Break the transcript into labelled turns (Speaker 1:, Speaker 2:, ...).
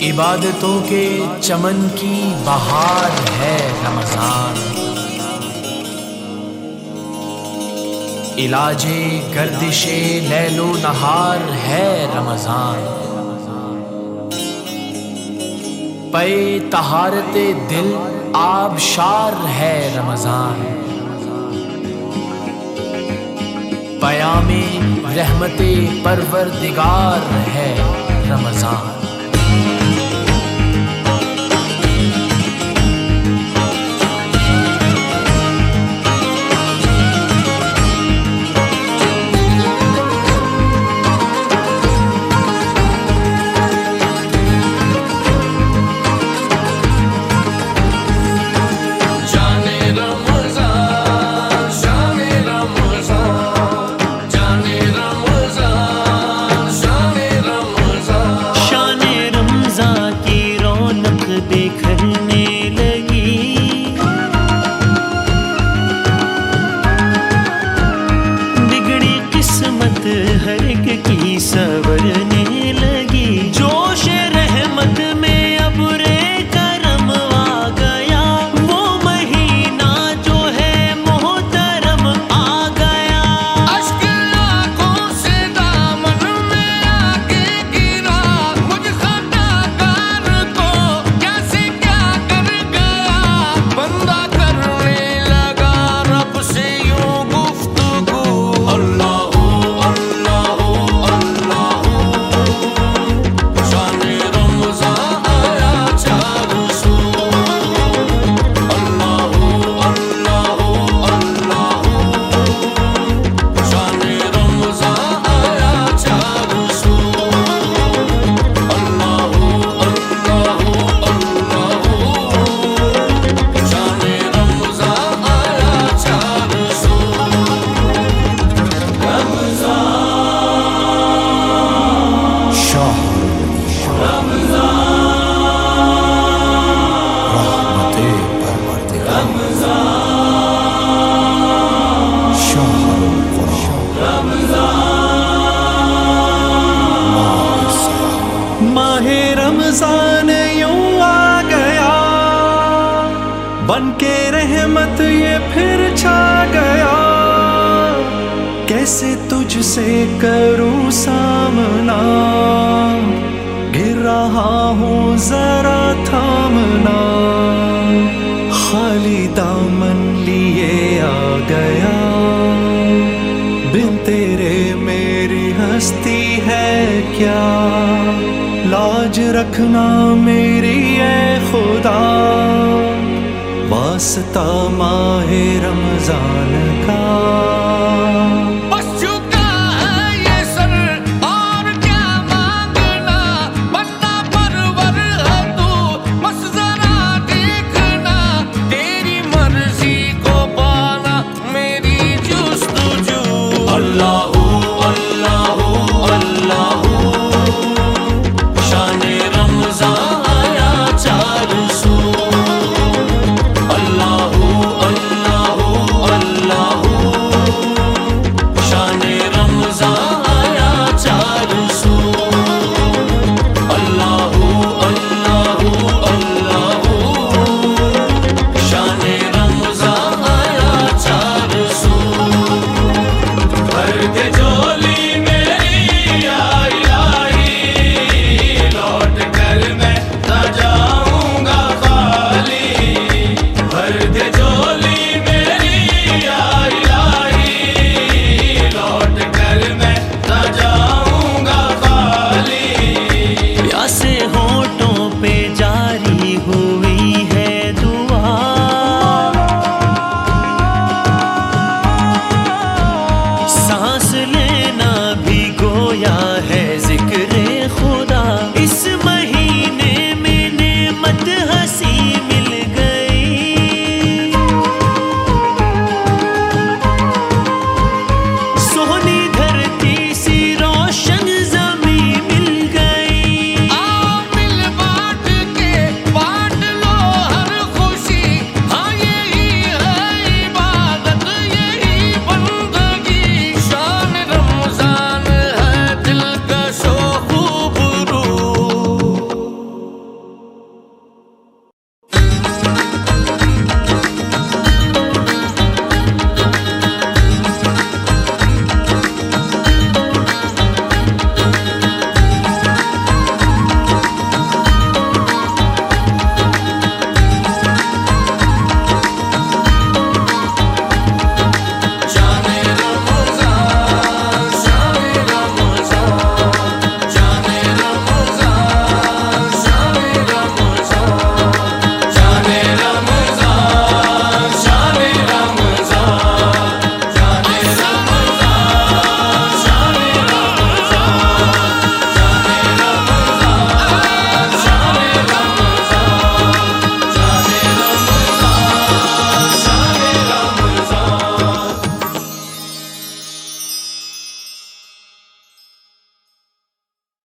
Speaker 1: इबादतों के चमन की बहार है रमजान। इलाजे गर्दिशे लैलो नहार है रमजान। पे तहारते दिल आबशार है रमजान। पयामे रहमते परवरदिगार है रमजान।
Speaker 2: देखने लगी बिगड़ी किस्मत हर एक की संवरने लगी। जोश रहमत में अब रे करम आ गया, वो महीना जो है मोहतरम आ गया।
Speaker 3: अश्क आँखों से दामन में आके गिरा, मुझ खताकार को कैसे क्या कर गया। बंदा करने लगा रब से यूं गुफ्तगू, अल्लाह अल्लाह अल्लाह। शाने रमज़ान आया चार सू, अल्लाह अल्लाह अल्लाह। शाने रमज़ान आया चार सू, अल्लाह अल्लाह अल्लाह। शाने रमज़ान आया चार सू।
Speaker 1: रहमते परवरदिगार शहरुल कुरान।
Speaker 2: माहे रमजान यूं आ गया, बन के रहमत ये फिर छा गया। कैसे तुझसे करूं सामना, गिर रहा हूँ जरा थामना। खाली दामन लिए आ गया, बिन तेरे मेरी हस्ती है क्या। लाज रखना मेरी ए खुदा, वास्ता माहे रमजान का।